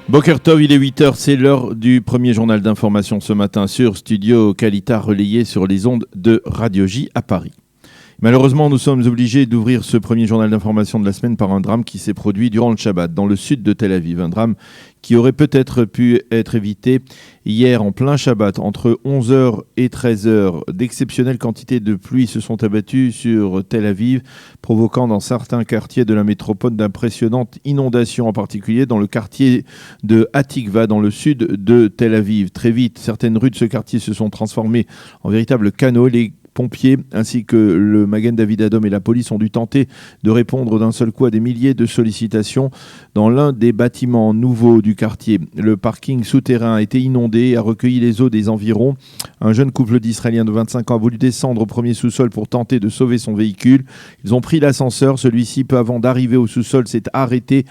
Boker Tov, il est 8h, c'est l'heure du premier journal d'information ce matin sur Studio Kalita, relayé sur les ondes de Radio J à Paris. Malheureusement, nous sommes obligés d'ouvrir ce premier journal d'information de la semaine par un drame qui s'est produit durant le Shabbat dans le sud de Tel Aviv. Un drame qui aurait peut-être pu être évité hier en plein Shabbat. Entre 11h et 13h, d'exceptionnelles quantités de pluie se sont abattues sur Tel Aviv, provoquant dans certains quartiers de la métropole d'impressionnantes inondations, en particulier dans le quartier de Hatikva, dans le sud de Tel Aviv. Très vite, certaines rues de ce quartier se sont transformées en véritables canaux. Les pompiers ainsi que le Magen David Adom et la police ont dû tenter de répondre d'un seul coup à des milliers de sollicitations dans l'un des bâtiments nouveaux du quartier. Le parking souterrain a été inondé et a recueilli les eaux des environs. Un jeune couple d'Israéliens de 25 ans a voulu descendre au premier sous-sol pour tenter de sauver son véhicule. Ils ont pris l'ascenseur. Celui-ci, peu avant d'arriver au sous-sol, s'est arrêté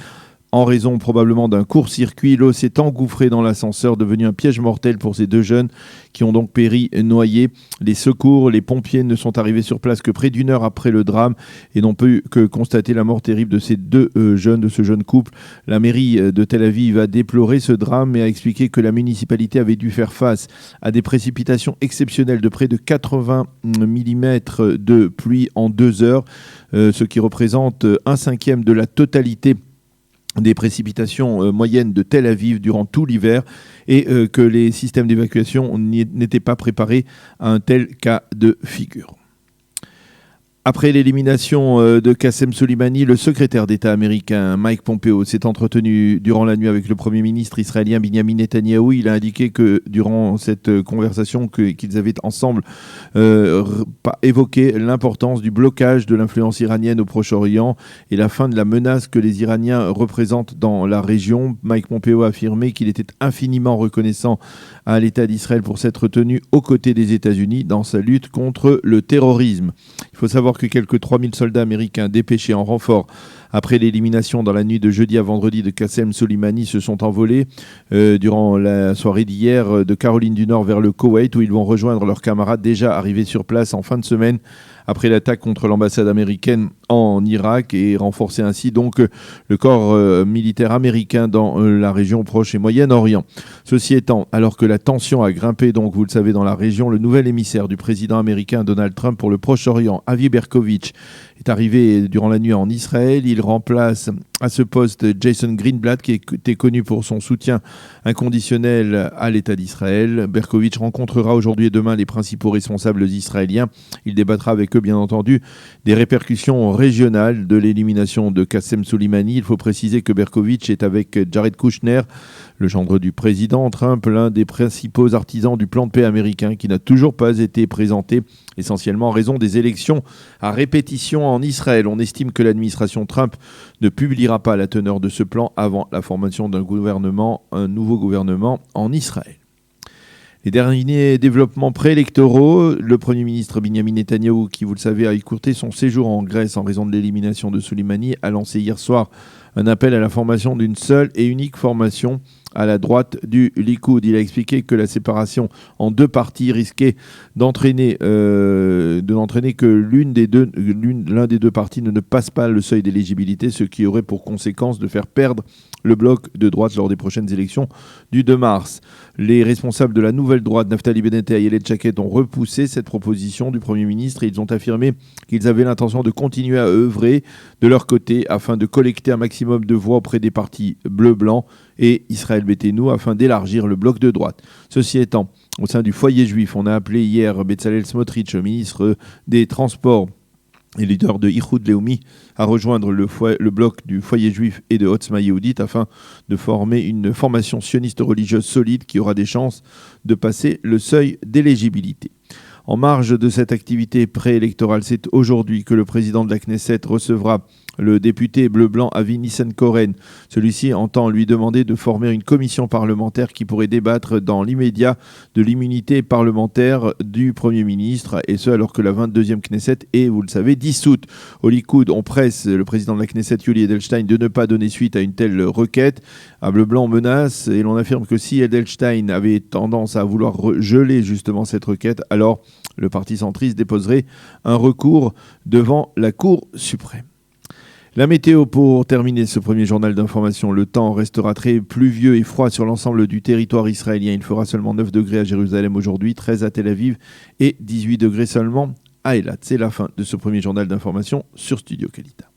en raison probablement d'un court-circuit. L'eau s'est engouffrée dans l'ascenseur, devenu un piège mortel pour ces deux jeunes qui ont donc péri noyés. Les secours, les pompiers ne sont arrivés sur place que près d'une heure après le drame et n'ont pu que constater la mort terrible de ces deux jeunes, de ce jeune couple. La mairie de Tel Aviv a déploré ce drame et a expliqué que la municipalité avait dû faire face à des précipitations exceptionnelles de près de 80 mm de pluie en 2 heures, ce qui représente 1/5 de la totalité des précipitations moyennes de Tel Aviv durant tout l'hiver et que les systèmes d'évacuation n'étaient pas préparés à un tel cas de figure. Après l'élimination de Qassem Soleimani, le secrétaire d'État américain Mike Pompeo s'est entretenu durant la nuit avec le Premier ministre israélien Benjamin Netanyahou. Il a indiqué que durant cette conversation qu'ils avaient ensemble évoqué l'importance du blocage de l'influence iranienne au Proche-Orient et la fin de la menace que les Iraniens représentent dans la région. Mike Pompeo a affirmé qu'il était infiniment reconnaissant à l'État d'Israël pour s'être tenu aux côtés des États-Unis dans sa lutte contre le terrorisme. Il faut savoir que quelques 3000 soldats américains dépêchés en renfort après l'élimination dans la nuit de jeudi à vendredi de Qassem Soleimani se sont envolés durant la soirée d'hier de Caroline du Nord vers le Koweït, où ils vont rejoindre leurs camarades déjà arrivés sur place en fin de semaine après l'attaque contre l'ambassade américaine en Irak et renforcer ainsi donc le corps militaire américain dans la région Proche et Moyen-Orient. Ceci étant, alors que la tension a grimpé, donc vous le savez, dans la région, le nouvel émissaire du président américain Donald Trump pour le Proche-Orient, Avi Berkovitch, est arrivé durant la nuit en Israël. Il remplace à ce poste Jason Greenblatt, qui était connu pour son soutien inconditionnel à l'État d'Israël. Berkovitch rencontrera aujourd'hui et demain les principaux responsables israéliens. Il débattra avec eux, bien entendu, des répercussions régionales de l'élimination de Qassem Soleimani. Il faut préciser que Berkovitch est avec Jared Kushner, le gendre du président Trump, l'un des principaux artisans du plan de paix américain qui n'a toujours pas été présenté, essentiellement en raison des élections à répétition en Israël. On estime que l'administration Trump ne publiera pas la teneur de ce plan avant la formation d'un nouveau gouvernement en Israël. Les derniers développements préélectoraux, le Premier ministre Benjamin Netanyahou, qui vous le savez a écourté son séjour en Grèce en raison de l'élimination de Soleimani, a lancé hier soir un appel à la formation d'une seule et unique formation à la droite du Likoud. Il a expliqué que la séparation en deux partis risquait d'entraîner que l'un des deux partis ne passe pas le seuil d'éligibilité, ce qui aurait pour conséquence de faire perdre le bloc de droite lors des prochaines élections du 2 mars. Les responsables de la nouvelle droite, Naftali Bennett et Ayelet Shaked, ont repoussé cette proposition du Premier ministre et ils ont affirmé qu'ils avaient l'intention de continuer à œuvrer de leur côté afin de collecter un maximum de voix auprès des partis bleu-blanc et Israël Beiteinu afin d'élargir le bloc de droite. Ceci étant, au sein du foyer juif, on a appelé hier Bezalel Smotrich, ministre des Transports et leader de Ichud Leumi, à rejoindre le bloc du foyer juif et de Otzma Yehudit afin de former une formation sioniste religieuse solide qui aura des chances de passer le seuil d'éligibilité. En marge de cette activité préélectorale, c'est aujourd'hui que le président de la Knesset recevra le député bleu-blanc Avi Nissan-Koren. Celui-ci entend lui demander de former une commission parlementaire qui pourrait débattre dans l'immédiat de l'immunité parlementaire du Premier ministre, et ce alors que la 22e Knesset est, vous le savez, dissoute. Au Likoud, on presse le président de la Knesset, Yuli Edelstein, de ne pas donner suite à une telle requête. À Bleu-Blanc menace, et l'on affirme que si Edelstein avait tendance à vouloir geler justement cette requête, alors le parti centriste déposerait un recours devant la Cour suprême. La météo pour terminer ce premier journal d'information. Le temps restera très pluvieux et froid sur l'ensemble du territoire israélien. Il fera seulement 9 degrés à Jérusalem aujourd'hui, 13 à Tel Aviv et 18 degrés seulement à Eilat. C'est la fin de ce premier journal d'information sur Studio Kalita.